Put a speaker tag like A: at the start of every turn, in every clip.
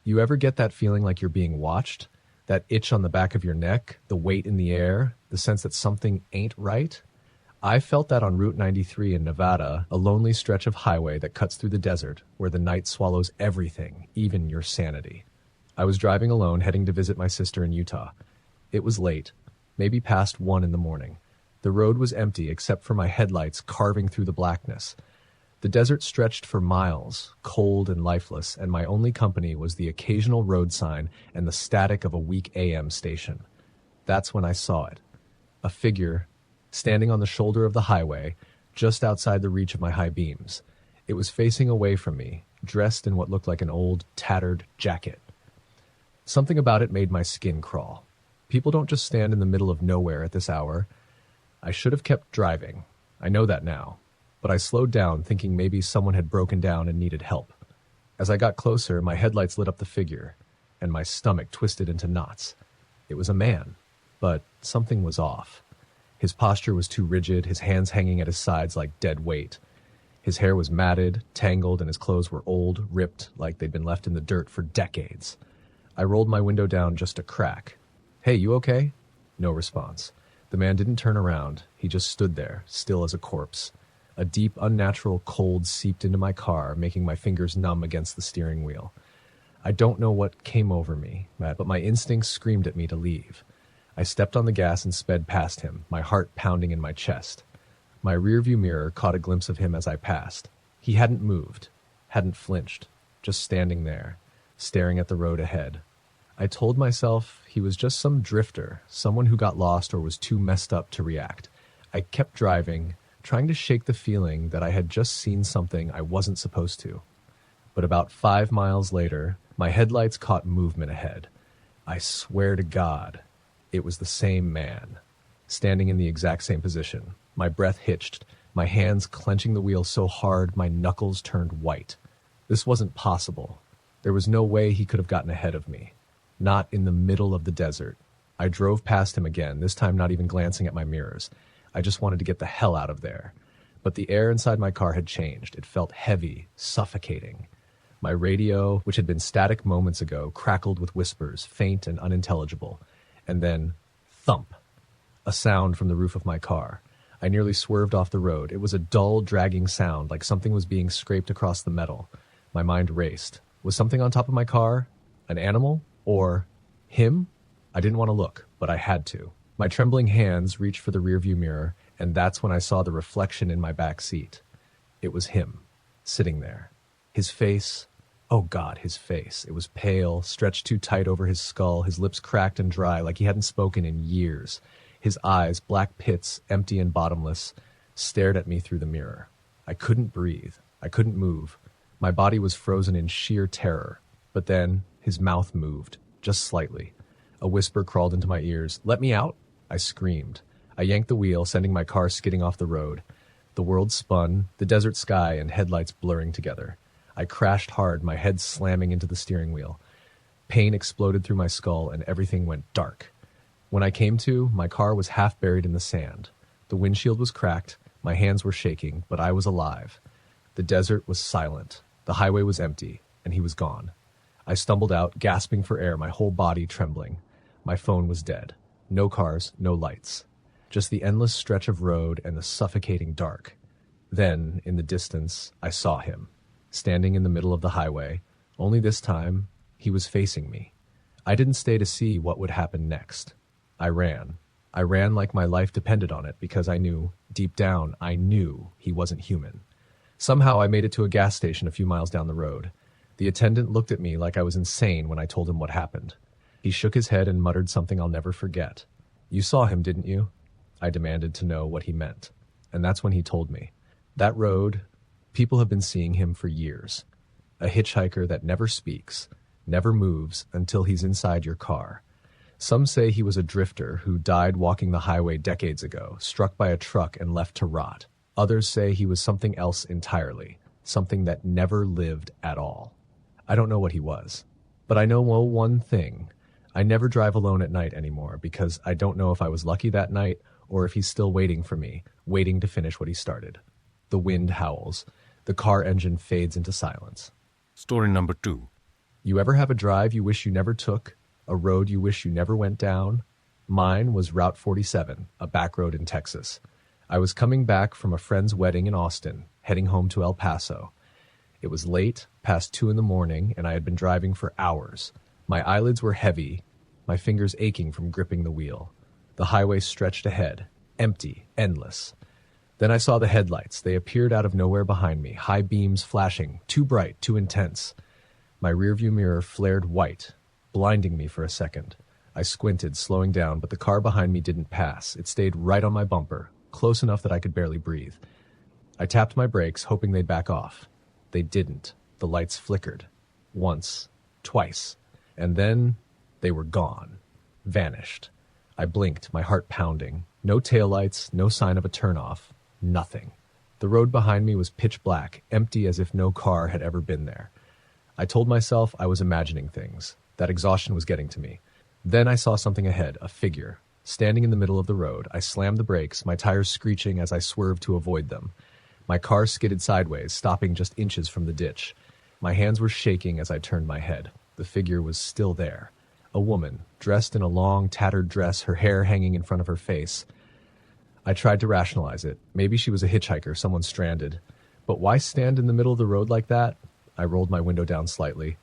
A: You ever get that feeling like you're being watched? That itch on the back of your neck, the weight in the air, the sense that something ain't right? I felt that on Route 93 in Nevada, a lonely stretch of highway that cuts through the desert, where the night swallows everything, even your sanity. I was driving alone, heading to visit my sister in Utah. It was late, maybe past 1 in the morning. The road was empty except for my headlights carving through the blackness. The desert stretched for miles, cold and lifeless, and my only company was the occasional road sign and the static of a weak AM station. That's when I saw it. A figure, standing on the shoulder of the highway, just outside the reach of my high beams. It was facing away from me, dressed in what looked like an old, tattered jacket. Something about it made my skin crawl. People don't just stand in the middle of nowhere at this hour. I should have kept driving. I know that now. But I slowed down, thinking maybe someone had broken down and needed help. As I got closer, my headlights lit up the figure, and my stomach twisted into knots. It was a man, but something was off. His posture was too rigid, his hands hanging at his sides like dead weight. His hair was matted, tangled, and his clothes were old, ripped, like they'd been left in the dirt for decades. I rolled my window down just a crack. "Hey, you okay?" No response. The man didn't turn around. He just stood there, still as a corpse. A deep, unnatural cold seeped into my car, making my fingers numb against the steering wheel. I don't know what came over me, but my instincts screamed at me to leave. I stepped on the gas and sped past him, my heart pounding in my chest. My rearview mirror caught a glimpse of him as I passed. He hadn't moved, hadn't flinched, just standing there, staring at the road ahead. I told myself he was just some drifter, someone who got lost or was too messed up to react. I kept driving, trying to shake the feeling that I had just seen something I wasn't supposed to. But about 5 miles later, my headlights caught movement ahead. I swear to God, it was the same man, standing in the exact same position. My breath hitched, my hands clenching the wheel so hard my knuckles turned white. This wasn't possible. There was no way he could have gotten ahead of me. Not in the middle of the desert. I drove past him again, this time not even glancing at my mirrors. I just wanted to get the hell out of there. But the air inside my car had changed. It felt heavy, suffocating. My radio, which had been static moments ago, crackled with whispers, faint and unintelligible. And then, thump. A sound from the roof of my car. I nearly swerved off the road. It was a dull, dragging sound, like something was being scraped across the metal. My mind raced. Was something on top of my car? An animal? Or him? I didn't want to look, but I had to. My trembling hands reached for the rearview mirror, and that's when I saw the reflection in my back seat. It was him, sitting there. His face, oh God, his face. It was pale, stretched too tight over his skull, his lips cracked and dry like he hadn't spoken in years. His eyes, black pits, empty and bottomless, stared at me through the mirror. I couldn't breathe. I couldn't move. My body was frozen in sheer terror. But then his mouth moved, just slightly. A whisper crawled into my ears. "Let me out!" I screamed. I yanked the wheel, sending my car skidding off the road. The world spun, the desert sky and headlights blurring together. I crashed hard, my head slamming into the steering wheel. Pain exploded through my skull and everything went dark. When I came to, my car was half buried in the sand. The windshield was cracked, my hands were shaking, but I was alive. The desert was silent, the highway was empty, and he was gone. I stumbled out, gasping for air, my whole body trembling. My phone was dead. No cars, no lights. Just the endless stretch of road and the suffocating dark. Then, in the distance, I saw him, standing in the middle of the highway. Only this time, he was facing me. I didn't stay to see what would happen next. I ran. I ran like my life depended on it because I knew, deep down, I knew he wasn't human. Somehow I made it to a gas station a few miles down the road. The attendant looked at me like I was insane when I told him what happened. He shook his head and muttered something I'll never forget. "You saw him, didn't you?" I demanded to know what he meant. And that's when he told me. That road, people have been seeing him for years. A hitchhiker that never speaks, never moves until he's inside your car. Some say he was a drifter who died walking the highway decades ago, struck by a truck and left to rot. Others say he was something else entirely, something that never lived at all. I don't know what he was, but I know one thing. I never drive alone at night anymore because I don't know if I was lucky that night or if he's still waiting for me, waiting to finish what he started. The wind howls. The car engine fades into silence.
B: Story number 2.
A: You ever have a drive you wish you never took, a road you wish you never went down? Mine was Route 47, a back road in Texas. I was coming back from a friend's wedding in Austin, heading home to El Paso. It was late, past 2 in the morning, and I had been driving for hours. My eyelids were heavy, my fingers aching from gripping the wheel. The highway stretched ahead, empty, endless. Then I saw the headlights. They appeared out of nowhere behind me, high beams flashing, too bright, too intense. My rearview mirror flared white, blinding me for a second. I squinted, slowing down, but the car behind me didn't pass. It stayed right on my bumper, close enough that I could barely breathe. I tapped my brakes, hoping they'd back off. They didn't. The lights flickered. Once, twice, and then they were gone. Vanished. I blinked, my heart pounding. No taillights, no sign of a turnoff. Nothing. The road behind me was pitch black, empty as if no car had ever been there. I told myself I was imagining things. That exhaustion was getting to me. Then I saw something ahead, a figure. Standing in the middle of the road, I slammed the brakes, my tires screeching as I swerved to avoid them. My car skidded sideways, stopping just inches from the ditch. My hands were shaking as I turned my head. The figure was still there. A woman, dressed in a long, tattered dress, her hair hanging in front of her face. I tried to rationalize it. Maybe she was a hitchhiker, someone stranded. But why stand in the middle of the road like that? I rolled my window down slightly.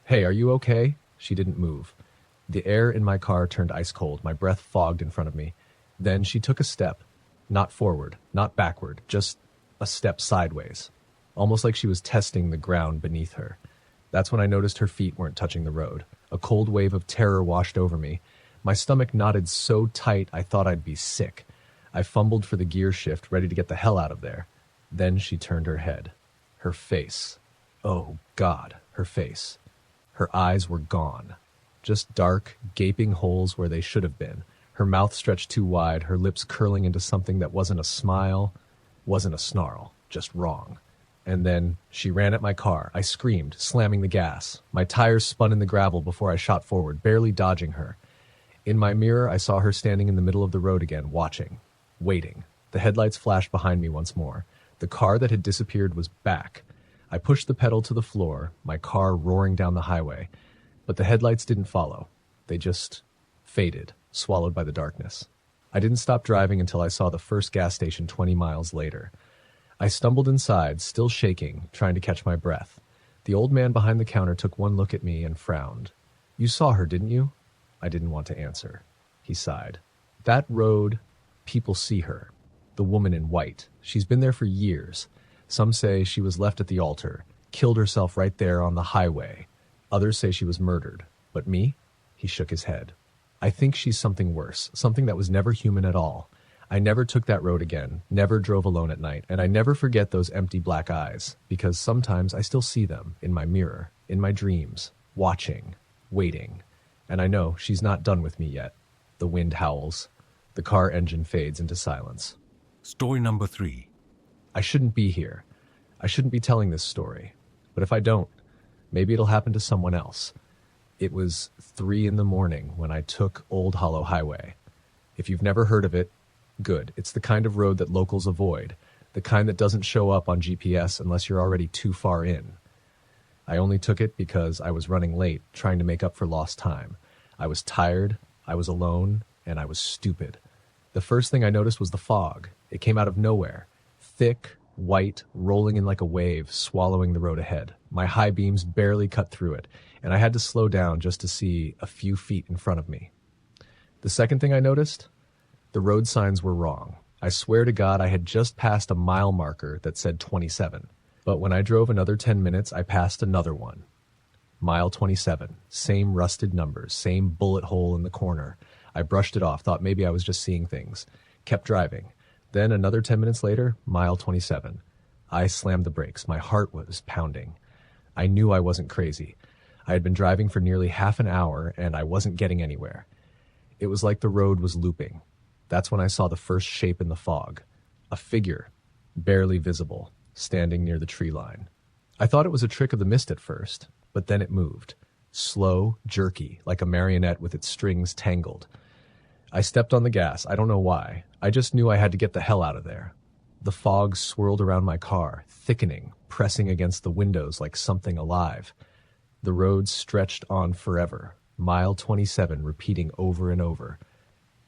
A: "Hey, are you okay?" She didn't move. The air in my car turned ice cold, my breath fogged in front of me. Then she took a step. Not forward, not backward, just a step sideways. Almost like she was testing the ground beneath her. That's when I noticed her feet weren't touching the road. A cold wave of terror washed over me. My stomach knotted so tight I thought I'd be sick. I fumbled for the gear shift, ready to get the hell out of there. Then she turned her head. Her face. Oh, God, her face. Her eyes were gone. Just dark, gaping holes where they should have been. Her mouth stretched too wide, her lips curling into something that wasn't a smile, wasn't a snarl, just wrong. And then she ran at my car. I screamed, slamming the gas. My tires spun in the gravel before I shot forward, barely dodging her. In my mirror, I saw her standing in the middle of the road again, watching, waiting. The headlights flashed behind me once more. The car that had disappeared was back. I pushed the pedal to the floor, my car roaring down the highway. But the headlights didn't follow. They just faded, swallowed by the darkness. I didn't stop driving until I saw the first gas station 20 miles later. I stumbled inside, still shaking, trying to catch my breath. The old man behind the counter took one look at me and frowned. "You saw her, didn't you?" I didn't want to answer. He sighed. "That road, people see her. The woman in white. She's been there for years. Some say she was left at the altar, killed herself right there on the highway. Others say she was murdered. But me?" He shook his head. "I think she's something worse, something that was never human at all. I never took that road again, never drove alone at night, and I never forget those empty black eyes, because sometimes I still see them in my mirror, in my dreams, watching, waiting. And I know she's not done with me yet." The wind howls. The car engine fades into silence.
B: Story number 3.
A: I shouldn't be here. I shouldn't be telling this story. But if I don't, maybe it'll happen to someone else. It was 3 in the morning when I took Old Hollow Highway. If you've never heard of it, good. It's the kind of road that locals avoid, the kind that doesn't show up on GPS unless you're already too far in. I only took it because I was running late, trying to make up for lost time. I was tired, I was alone, and I was stupid. The first thing I noticed was the fog. It came out of nowhere. Thick, white, rolling in like a wave, swallowing the road ahead. My high beams barely cut through it, and I had to slow down just to see a few feet in front of me. The second thing I noticed? The road signs were wrong. I swear to God I had just passed a mile marker that said 27. But when I drove another 10 minutes, I passed another one. Mile 27. Same rusted numbers, same bullet hole in the corner. I brushed it off, thought maybe I was just seeing things. Kept driving. Then another 10 minutes later, mile 27. I slammed the brakes. My heart was pounding. I knew I wasn't crazy. I had been driving for nearly half an hour, and I wasn't getting anywhere. It was like the road was looping. That's when I saw the first shape in the fog. A figure, barely visible, standing near the tree line. I thought it was a trick of the mist at first, but then it moved. Slow, jerky, like a marionette with its strings tangled. I stepped on the gas. I don't know why. I just knew I had to get the hell out of there. The fog swirled around my car, thickening, pressing against the windows like something alive. The road stretched on forever, mile 27 repeating over and over.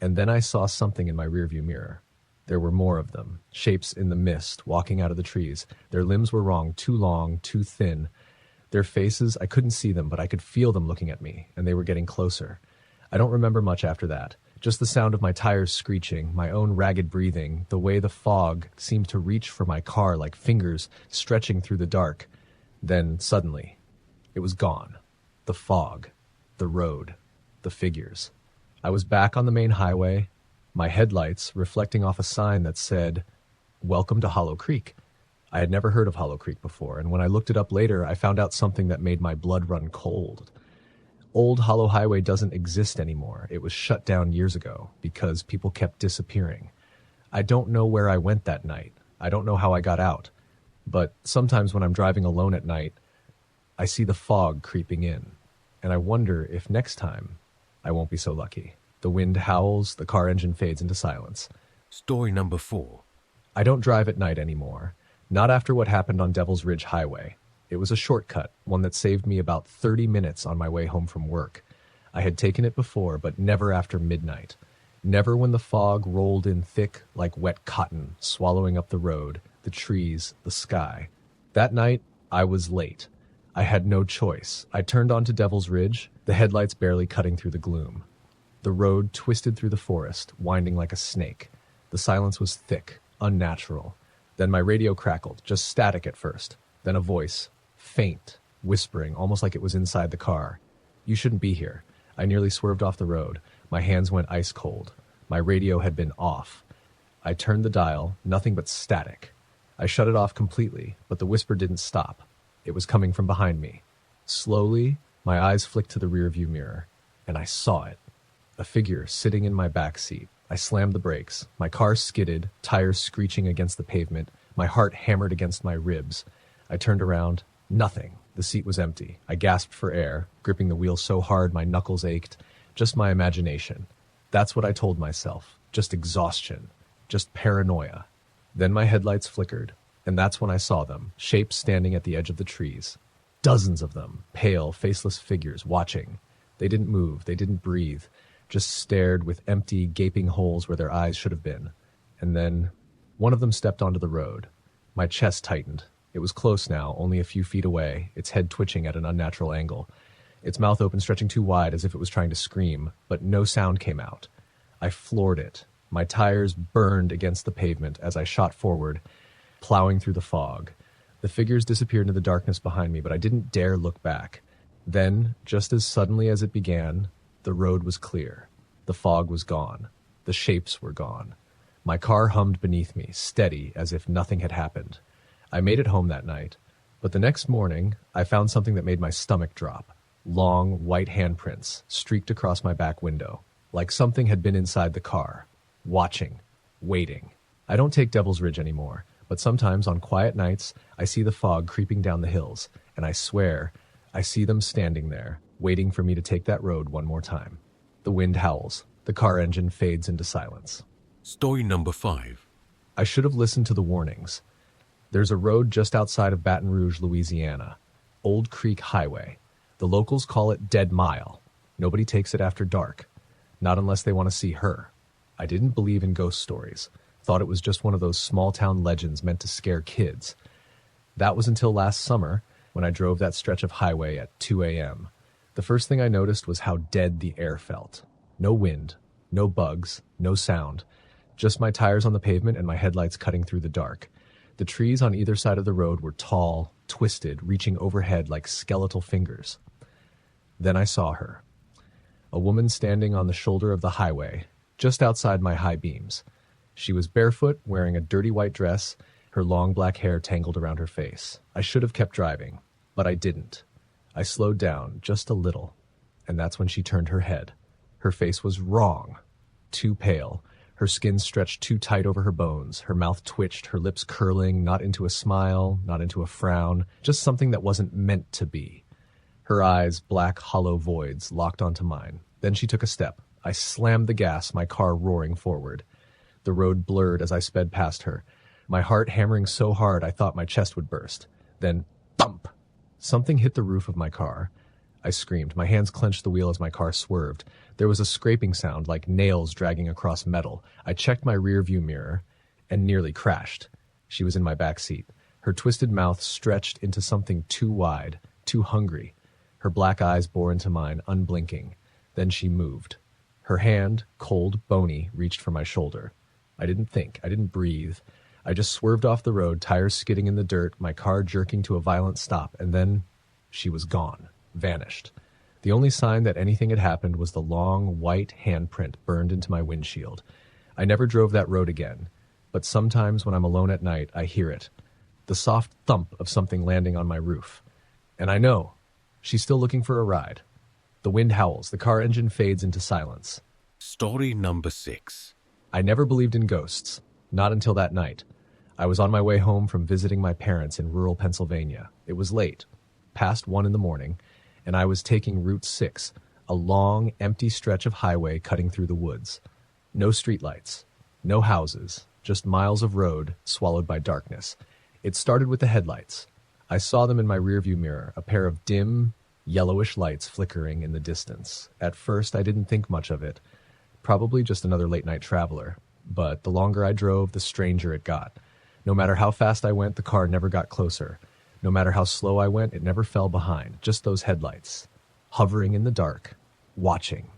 A: And then I saw something in my rearview mirror. There were more of them, shapes in the mist, walking out of the trees. Their limbs were wrong, too long, too thin. Their faces, I couldn't see them, but I could feel them looking at me, and they were getting closer. I don't remember much after that. Just the sound of my tires screeching, my own ragged breathing, the way the fog seemed to reach for my car like fingers stretching through the dark. Then, suddenly, it was gone. The fog, the road, the figures. I was back on the main highway, my headlights reflecting off a sign that said, "Welcome to Hollow Creek." I had never heard of Hollow Creek before, and when I looked it up later, I found out something that made my blood run cold. Old Hollow Highway doesn't exist anymore. It was shut down years ago because people kept disappearing. I don't know where I went that night. I don't know how I got out. But sometimes when I'm driving alone at night, I see the fog creeping in, and I wonder if next time I won't be so lucky. The wind howls, the car engine fades into silence.
B: Story number 4.
A: I don't drive at night anymore. Not after what happened on Devil's Ridge Highway. It was a shortcut, one that saved me about 30 minutes on my way home from work. I had taken it before, but never after midnight. Never when the fog rolled in thick like wet cotton, swallowing up the road, the trees, the sky. That night, I was late. I had no choice. I turned onto Devil's Ridge, the headlights barely cutting through the gloom. The road twisted through the forest, winding like a snake. The silence was thick, unnatural. Then my radio crackled, just static at first. Then a voice, faint, whispering, almost like it was inside the car. "You shouldn't be here." I nearly swerved off the road. My hands went ice cold. My radio had been off. I turned the dial, nothing but static. I shut it off completely, but the whisper didn't stop. It was coming from behind me. Slowly, my eyes flicked to the rearview mirror, and I saw it. A figure sitting in my back seat. I slammed the brakes. My car skidded, tires screeching against the pavement. My heart hammered against my ribs. I turned around. Nothing. The seat was empty. I gasped for air, gripping the wheel so hard my knuckles ached. Just my imagination. That's what I told myself. Just exhaustion. Just paranoia. Then my headlights flickered, and that's when I saw them, shapes standing at the edge of the trees. Dozens of them, pale, faceless figures, watching. They didn't move. They didn't breathe. Just stared with empty, gaping holes where their eyes should have been. And then one of them stepped onto the road. My chest tightened. It was close now, only a few feet away, its head twitching at an unnatural angle. Its mouth open, stretching too wide as if it was trying to scream, but no sound came out. I floored it. My tires burned against the pavement as I shot forward, plowing through the fog. The figures disappeared into the darkness behind me, but I didn't dare look back. Then, just as suddenly as it began, the road was clear. The fog was gone. The shapes were gone. My car hummed beneath me, steady as if nothing had happened. I made it home that night, but the next morning I found something that made my stomach drop. Long, white handprints streaked across my back window, like something had been inside the car, watching, waiting. I don't take Devil's Ridge anymore, but sometimes on quiet nights I see the fog creeping down the hills, and I swear I see them standing there, waiting for me to take that road one more time. The wind howls. The car engine fades into silence.
B: Story number 5.
A: I should have listened to the warnings. There's a road just outside of Baton Rouge, Louisiana. Old Creek Highway. The locals call it Dead Mile. Nobody takes it after dark. Not unless they want to see her. I didn't believe in ghost stories. Thought it was just one of those small-town legends meant to scare kids. That was until last summer, when I drove that stretch of highway at 2 a.m. The first thing I noticed was how dead the air felt. No wind, no bugs, no sound. Just my tires on the pavement and my headlights cutting through the dark. The trees on either side of the road were tall, twisted, reaching overhead like skeletal fingers. Then I saw her. A woman standing on the shoulder of the highway, just outside my high beams. She was barefoot, wearing a dirty white dress, her long black hair tangled around her face. I should have kept driving, but I didn't. I slowed down just a little, and that's when she turned her head. Her face was wrong, too pale. Her skin stretched too tight over her bones. Her mouth twitched, her lips curling, not into a smile, not into a frown, just something that wasn't meant to be. Her eyes, black, hollow voids, locked onto mine. Then she took a step. I slammed the gas, my car roaring forward. The road blurred as I sped past her, my heart hammering so hard I thought my chest would burst. Then, thump! Something hit the roof of my car. I screamed. My hands clenched the wheel as my car swerved. There was a scraping sound like nails dragging across metal. I checked my rear view mirror and nearly crashed. She was in my back seat. Her twisted mouth stretched into something too wide, too hungry. Her black eyes bore into mine, unblinking. Then she moved. Her hand, cold, bony, reached for my shoulder. I didn't think. I didn't breathe. I just swerved off the road, tires skidding in the dirt, my car jerking to a violent stop, and then she was gone, vanished. The only sign that anything had happened was the long, white handprint burned into my windshield. I never drove that road again, but sometimes when I'm alone at night, I hear it. The soft thump of something landing on my roof. And I know, she's still looking for a ride. The wind howls, the car engine fades into silence.
B: Story number 6.
A: I never believed in ghosts, not until that night. I was on my way home from visiting my parents in rural Pennsylvania. It was late, past 1 a.m, and I was taking Route 6, a long, empty stretch of highway cutting through the woods. No streetlights, no houses, just miles of road swallowed by darkness. It started with the headlights. I saw them in my rearview mirror, a pair of dim, yellowish lights flickering in the distance. At first, I didn't think much of it. Probably just another late-night traveler. But the longer I drove, the stranger it got. No matter how fast I went, the car never got closer. No matter how slow I went, it never fell behind. Just those headlights, hovering in the dark, watching.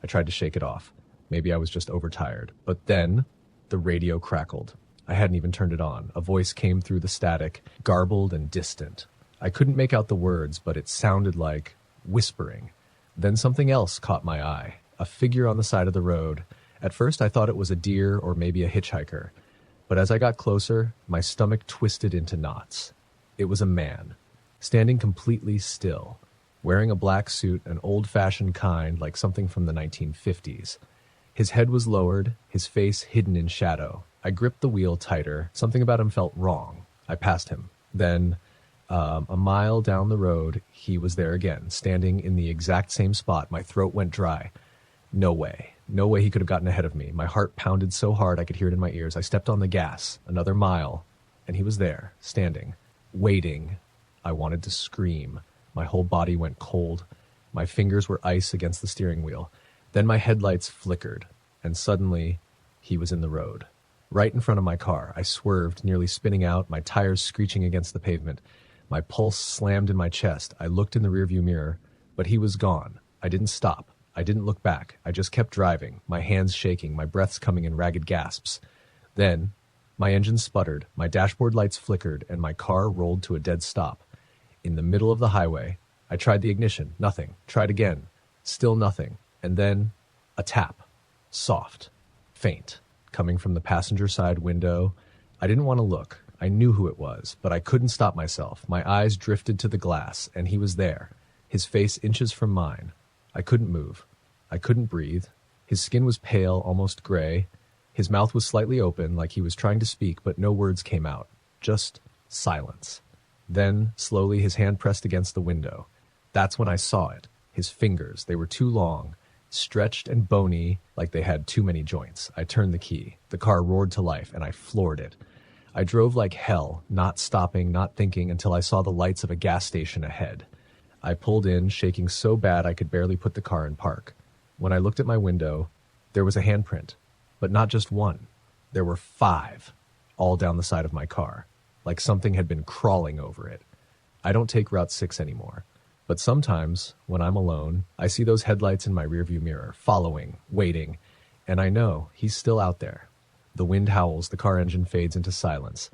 A: I tried to shake it off. Maybe I was just overtired. But then, the radio crackled. I hadn't even turned it on. A voice came through the static, garbled and distant. I couldn't make out the words, but it sounded like whispering. Then something else caught my eye. A figure on the side of the road. At first, I thought it was a deer or maybe a hitchhiker. But as I got closer, my stomach twisted into knots. It was a man, standing completely still, wearing a black suit, an old-fashioned kind like something from the 1950s. His head was lowered, his face hidden in shadow. I gripped the wheel tighter. Something about him felt wrong. I passed him. Then, a mile down the road, he was there again, standing in the exact same spot. My throat went dry. No way. No way he could have gotten ahead of me. My heart pounded so hard I could hear it in my ears. I stepped on the gas. Another mile. And he was there, standing, waiting. I wanted to scream. My whole body went cold. My fingers were ice against the steering wheel. Then my headlights flickered. And suddenly, he was in the road. Right in front of my car. I swerved, nearly spinning out, my tires screeching against the pavement. My pulse slammed in my chest. I looked in the rearview mirror, but he was gone. I didn't stop. I didn't look back. I just kept driving, my hands shaking, my breaths coming in ragged gasps. Then, my engine sputtered, my dashboard lights flickered, and my car rolled to a dead stop. In the middle of the highway, I tried the ignition. Nothing. Tried again. Still nothing. And then, a tap. Soft. Faint. Coming from the passenger side window. I didn't want to look. I knew who it was, but I couldn't stop myself. My eyes drifted to the glass, and he was there, his face inches from mine. I couldn't move. I couldn't breathe. His skin was pale, almost gray. His mouth was slightly open, like he was trying to speak, but no words came out. Just silence. Then, slowly, his hand pressed against the window. That's when I saw it. His fingers, they were too long, stretched and bony, like they had too many joints. I turned the key. The car roared to life, and I floored it. I drove like hell, not stopping, not thinking, until I saw the lights of a gas station ahead. I pulled in, shaking so bad I could barely put the car in park. When I looked at my window, there was a handprint, but not just one. There were 5, all down the side of my car, like something had been crawling over it. I don't take Route 6 anymore, but sometimes, when I'm alone, I see those headlights in my rearview mirror, following, waiting, and I know he's still out there. The wind howls, the car engine fades into silence.